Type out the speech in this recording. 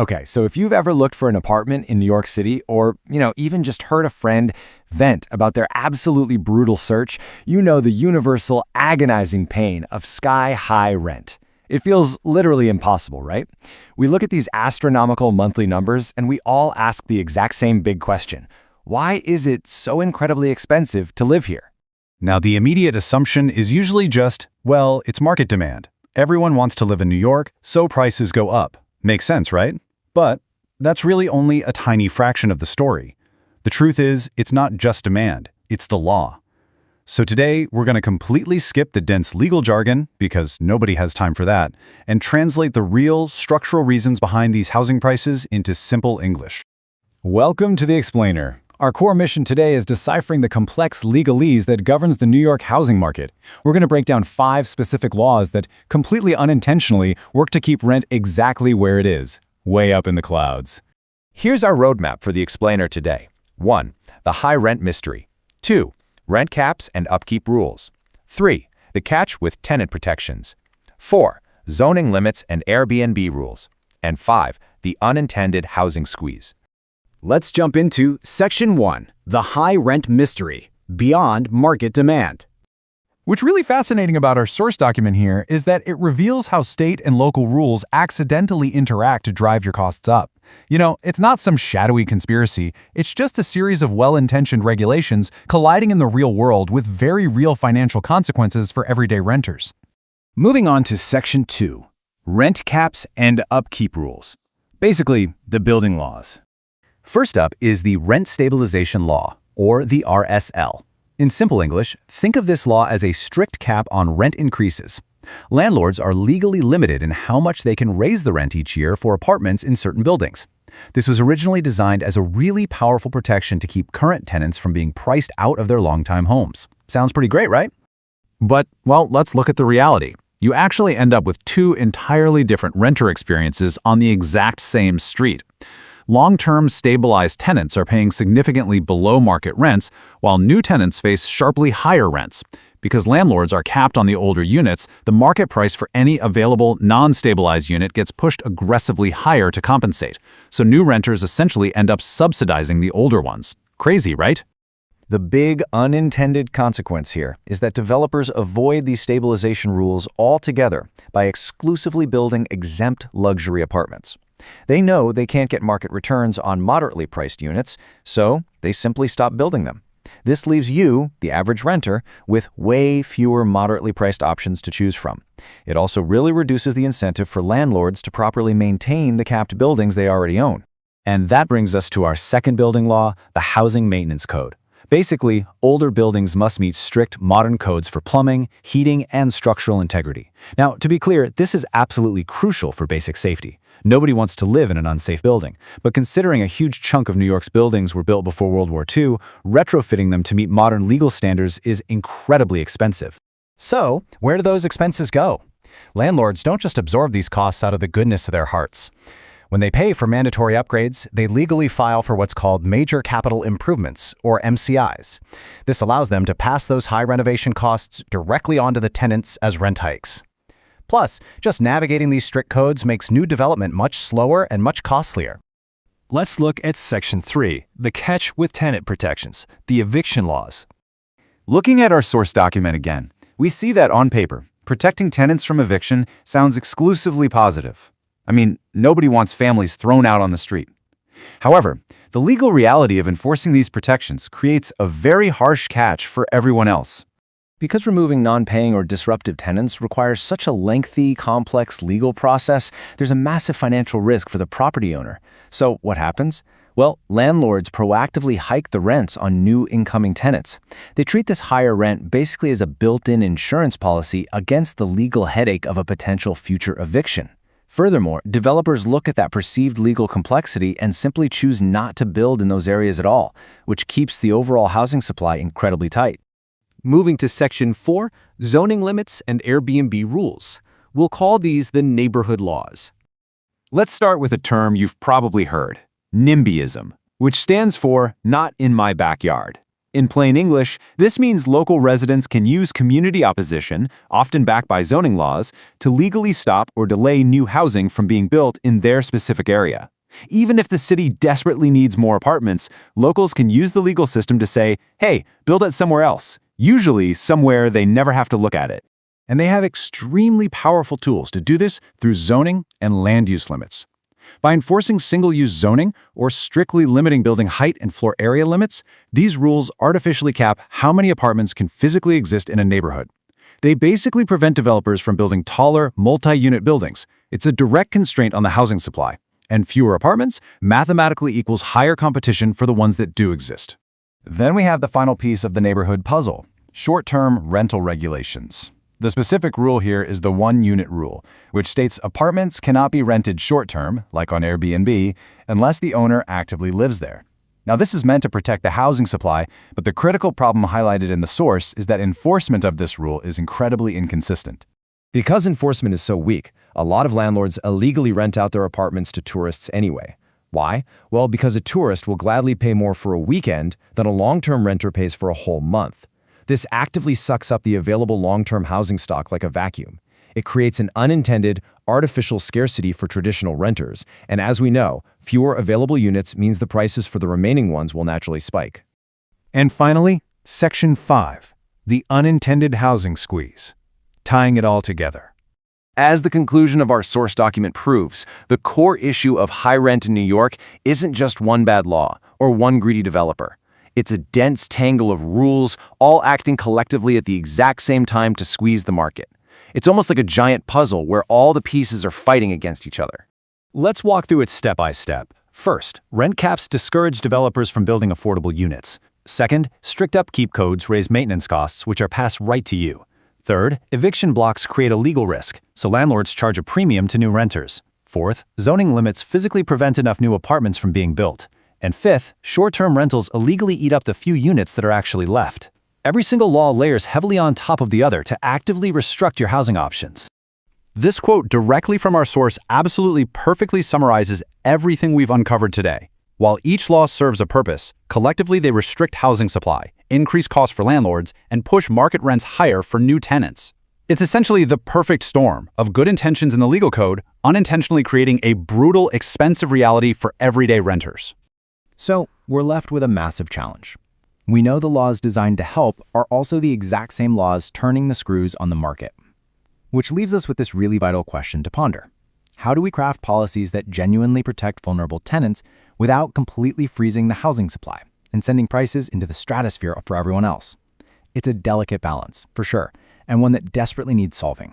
Okay, so if you've ever looked for an apartment in New York City or, even just heard a friend vent about their absolutely brutal search, you know the universal agonizing pain of sky-high rent. It feels literally impossible, right? We look at these astronomical monthly numbers and we all ask the exact same big question. Why is it so incredibly expensive to live here? Now, the immediate assumption is usually just, well, it's market demand. Everyone wants to live in New York, so prices go up. Makes sense, right? But that's really only a tiny fraction of the story. The truth is, it's not just demand, it's the law. So today, we're going to completely skip the dense legal jargon, because nobody has time for that, and translate the real, structural reasons behind these housing prices into simple English. Welcome to The Explainer. Our core mission today is deciphering the complex legalese that governs the New York housing market. We're going to break down 5 specific laws that completely unintentionally work to keep rent exactly where it is, way up in the clouds. Here's our roadmap for The Explainer today. 1. The high rent mystery. 2. Rent caps and upkeep rules. 3. The catch with tenant protections. 4. Zoning limits and Airbnb rules. And 5. The unintended housing squeeze. Let's jump into Section 1, the high rent mystery, beyond market demand. What's really fascinating about our source document here is that it reveals how state and local rules accidentally interact to drive your costs up. It's not some shadowy conspiracy, it's just a series of well-intentioned regulations colliding in the real world with very real financial consequences for everyday renters. Moving on to Section 2, rent caps and upkeep rules. Basically, the building laws. First up is the Rent Stabilization Law, or the RSL. In simple English, think of this law as a strict cap on rent increases. Landlords are legally limited in how much they can raise the rent each year for apartments in certain buildings. This was originally designed as a really powerful protection to keep current tenants from being priced out of their longtime homes. Sounds pretty great, right? But, let's look at the reality. You actually end up with 2 entirely different renter experiences on the exact same street. Long-term stabilized tenants are paying significantly below market rents, while new tenants face sharply higher rents. Because landlords are capped on the older units, the market price for any available non-stabilized unit gets pushed aggressively higher to compensate. So new renters essentially end up subsidizing the older ones. Crazy, right? The big unintended consequence here is that developers avoid these stabilization rules altogether by exclusively building exempt luxury apartments. They know they can't get market returns on moderately priced units, so they simply stop building them. This leaves you, the average renter, with way fewer moderately priced options to choose from. It also really reduces the incentive for landlords to properly maintain the capped buildings they already own. And that brings us to our second building law, the Housing Maintenance Code. Basically, older buildings must meet strict modern codes for plumbing, heating, and structural integrity. Now, to be clear, this is absolutely crucial for basic safety. Nobody wants to live in an unsafe building, but considering a huge chunk of New York's buildings were built before World War II, retrofitting them to meet modern legal standards is incredibly expensive. So, where do those expenses go? Landlords don't just absorb these costs out of the goodness of their hearts. When they pay for mandatory upgrades, they legally file for what's called Major Capital Improvements, or MCIs. This allows them to pass those high renovation costs directly onto the tenants as rent hikes. Plus, just navigating these strict codes makes new development much slower and much costlier. Let's look at Section 3, the catch with tenant protections, the eviction laws. Looking at our source document again, we see that on paper, protecting tenants from eviction sounds exclusively positive. Nobody wants families thrown out on the street. However, the legal reality of enforcing these protections creates a very harsh catch for everyone else. Because removing non-paying or disruptive tenants requires such a lengthy, complex legal process, there's a massive financial risk for the property owner. So what happens? Well, landlords proactively hike the rents on new incoming tenants. They treat this higher rent basically as a built-in insurance policy against the legal headache of a potential future eviction. Furthermore, developers look at that perceived legal complexity and simply choose not to build in those areas at all, which keeps the overall housing supply incredibly tight. Moving to Section 4, zoning limits and Airbnb rules. We'll call these the neighborhood laws. Let's start with a term you've probably heard, NIMBYism, which stands for not in my backyard. In plain English, this means local residents can use community opposition, often backed by zoning laws, to legally stop or delay new housing from being built in their specific area. Even if the city desperately needs more apartments, locals can use the legal system to say, hey, build it somewhere else, usually somewhere they never have to look at it. And they have extremely powerful tools to do this through zoning and land use limits. By enforcing single-use zoning or strictly limiting building height and floor area limits, these rules artificially cap how many apartments can physically exist in a neighborhood. They basically prevent developers from building taller, multi-unit buildings. It's a direct constraint on the housing supply. And fewer apartments mathematically equals higher competition for the ones that do exist. Then we have the final piece of the neighborhood puzzle: short-term rental regulations. The specific rule here is the one-unit rule, which states apartments cannot be rented short-term, like on Airbnb, unless the owner actively lives there. Now, this is meant to protect the housing supply, but the critical problem highlighted in the source is that enforcement of this rule is incredibly inconsistent. Because enforcement is so weak, a lot of landlords illegally rent out their apartments to tourists anyway. Why? Well, because a tourist will gladly pay more for a weekend than a long-term renter pays for a whole month. This actively sucks up the available long-term housing stock like a vacuum. It creates an unintended, artificial scarcity for traditional renters, and as we know, fewer available units means the prices for the remaining ones will naturally spike. And finally, Section 5, the unintended housing squeeze, tying it all together. As the conclusion of our source document proves, the core issue of high rent in New York isn't just one bad law or one greedy developer. It's a dense tangle of rules, all acting collectively at the exact same time to squeeze the market. It's almost like a giant puzzle where all the pieces are fighting against each other. Let's walk through it step by step. First, rent caps discourage developers from building affordable units. Second, strict upkeep codes raise maintenance costs, which are passed right to you. Third, eviction blocks create a legal risk, so landlords charge a premium to new renters. Fourth, zoning limits physically prevent enough new apartments from being built. And fifth, short-term rentals illegally eat up the few units that are actually left. Every single law layers heavily on top of the other to actively restrict your housing options. This quote directly from our source absolutely perfectly summarizes everything we've uncovered today. While each law serves a purpose, collectively they restrict housing supply, increase costs for landlords, and push market rents higher for new tenants. It's essentially the perfect storm of good intentions in the legal code, unintentionally creating a brutal, expensive reality for everyday renters. So, we're left with a massive challenge. We know the laws designed to help are also the exact same laws turning the screws on the market. Which leaves us with this really vital question to ponder. How do we craft policies that genuinely protect vulnerable tenants without completely freezing the housing supply and sending prices into the stratosphere for everyone else? It's a delicate balance, for sure, and one that desperately needs solving.